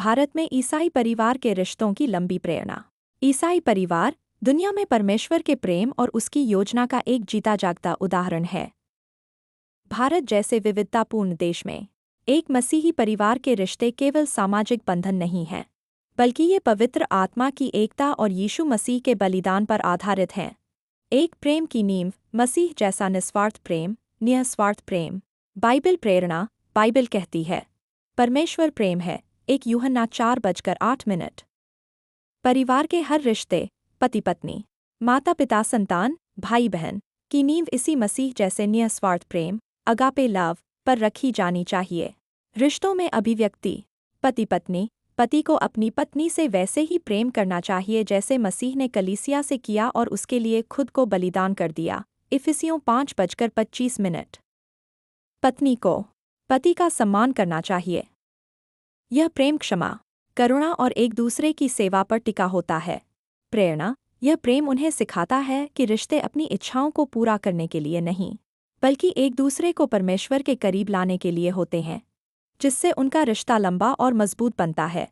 भारत में ईसाई परिवार के रिश्तों की लंबी प्रेरणा। ईसाई परिवार दुनिया में परमेश्वर के प्रेम और उसकी योजना का एक जीता जागता उदाहरण है। भारत जैसे विविधतापूर्ण देश में एक मसीही परिवार के रिश्ते केवल सामाजिक बंधन नहीं हैं, बल्कि ये पवित्र आत्मा की एकता और यीशु मसीह के बलिदान पर आधारित हैं। एक प्रेम की नींव, मसीह जैसा निस्वार्थ प्रेम, निस्वार्थ प्रेम। बाइबल प्रेरणा। बाइबल कहती है, परमेश्वर प्रेम है। 1 यूहन्ना 4:8। परिवार के हर रिश्ते, पति पत्नी, माता पिता संतान, भाई बहन की नींव इसी मसीह जैसे निस्वार्थ प्रेम, अगापे लव, पर रखी जानी चाहिए। रिश्तों में अभिव्यक्ति। पति पत्नी, पति को अपनी पत्नी से वैसे ही प्रेम करना चाहिए जैसे मसीह ने कलीसिया से किया और उसके लिए खुद को बलिदान कर दिया। इफिसियों 5:25। पत्नी को पति का सम्मान करना चाहिए। यह प्रेम क्षमा, करुणा और एक दूसरे की सेवा पर टिका होता है। प्रेरणा। यह प्रेम उन्हें सिखाता है कि रिश्ते अपनी इच्छाओं को पूरा करने के लिए नहीं, बल्कि एक दूसरे को परमेश्वर के करीब लाने के लिए होते हैं, जिससे उनका रिश्ता लंबा और मजबूत बनता है।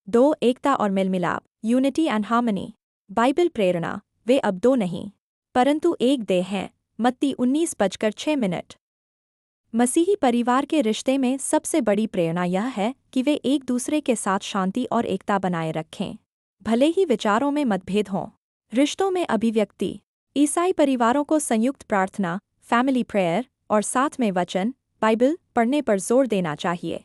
2. एकता और मेलमिलाप, यूनिटी एंड हार्मनी। बाइबल प्रेरणा। वे अब 2 नहीं, परंतु एक देह हैं। मत्ती 19:6। मसीही परिवार के रिश्ते में सबसे बड़ी प्रेरणा यह है कि वे एक दूसरे के साथ शांति और एकता बनाए रखें, भले ही विचारों में मतभेद हों। रिश्तों में अभिव्यक्ति। ईसाई परिवारों को संयुक्त प्रार्थना, फैमिली प्रेयर और साथ में वचन, बाइबल पढ़ने पर जोर देना चाहिए।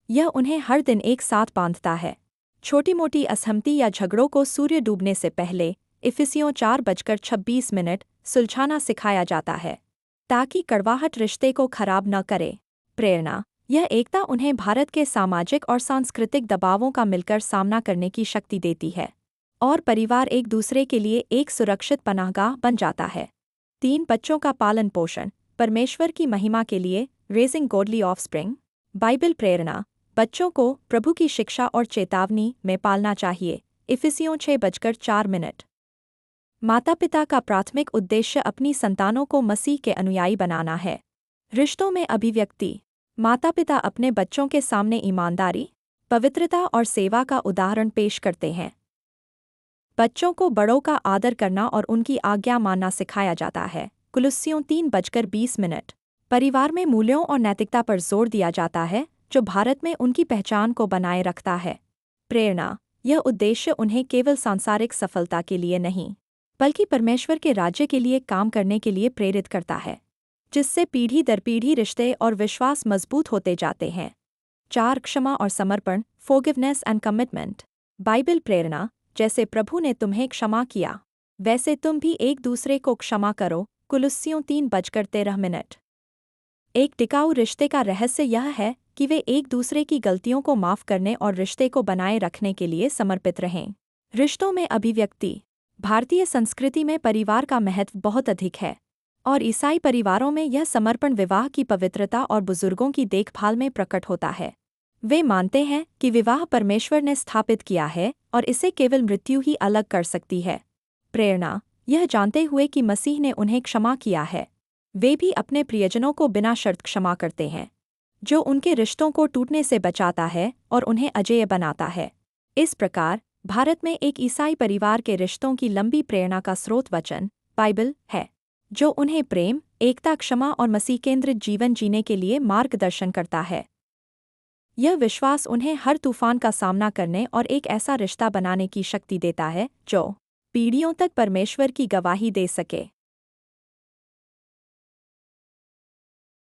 यह उन्हें हर दिन एक साथ बांधता है। छोटी मोटी असहमति या झगड़ों को सूर्य डूबने से पहले, इफिसियों 4:26, सुलझाना सिखाया जाता है, ताकि कड़वाहट रिश्ते को खराब न करे। प्रेरणा। यह एकता उन्हें भारत के सामाजिक और सांस्कृतिक दबावों का मिलकर सामना करने की शक्ति देती है, और परिवार एक दूसरे के लिए एक सुरक्षित पनाहगाह बन जाता है। 3. बच्चों का पालन पोषण, परमेश्वर की महिमा के लिए, रेजिंग गॉडली ऑफस्प्रिंग। बाइबल प्रेरणा। बच्चों को प्रभु की शिक्षा और चेतावनी में पालना चाहिए। इफिसियों 6:4। माता पिता का प्राथमिक उद्देश्य अपनी संतानों को मसीह के अनुयायी बनाना है। रिश्तों में अभिव्यक्ति। माता पिता अपने बच्चों के सामने ईमानदारी, पवित्रता और सेवा का उदाहरण पेश करते हैं। बच्चों को बड़ों का आदर करना और उनकी आज्ञा मानना सिखाया जाता है। कुलुस्सियों 3:20। परिवार में मूल्यों और नैतिकता पर जोर दिया जाता है, जो भारत में उनकी पहचान को बनाए रखता है। प्रेरणा। यह उद्देश्य उन्हें केवल सांसारिक सफलता के लिए नहीं, बल्कि परमेश्वर के राज्य के लिए काम करने के लिए प्रेरित करता है, जिससे पीढ़ी दर पीढ़ी रिश्ते और विश्वास मजबूत होते जाते हैं। 4. क्षमा और समर्पण, फॉरगिवनेस एंड कमिटमेंट। बाइबल प्रेरणा। जैसे प्रभु ने तुम्हें क्षमा किया, वैसे तुम भी एक दूसरे को क्षमा करो। कुलुस्सियों 3:13। एक टिकाऊ रिश्ते का रहस्य यह है कि वे एक दूसरे की गलतियों को माफ करने और रिश्ते को बनाए रखने के लिए समर्पित रहें। रिश्तों में अभिव्यक्ति। भारतीय संस्कृति में परिवार का महत्व बहुत अधिक है, और ईसाई परिवारों में यह समर्पण विवाह की पवित्रता और बुजुर्गों की देखभाल में प्रकट होता है। वे मानते हैं कि विवाह परमेश्वर ने स्थापित किया है और इसे केवल मृत्यु ही अलग कर सकती है। प्रेरणा। यह जानते हुए कि मसीह ने उन्हें क्षमा किया है, वे भी अपने प्रियजनों को बिना शर्त क्षमा करते हैं, जो उनके रिश्तों को टूटने से बचाता है और उन्हें अजेय बनाता है। इस प्रकार भारत में एक ईसाई परिवार के रिश्तों की लंबी प्रेरणा का स्रोत वचन, बाइबल है, जो उन्हें प्रेम, एकता, क्षमा और मसीह केंद्रित जीवन जीने के लिए मार्गदर्शन करता है। यह विश्वास उन्हें हर तूफान का सामना करने और एक ऐसा रिश्ता बनाने की शक्ति देता है जो पीढ़ियों तक परमेश्वर की गवाही दे सके।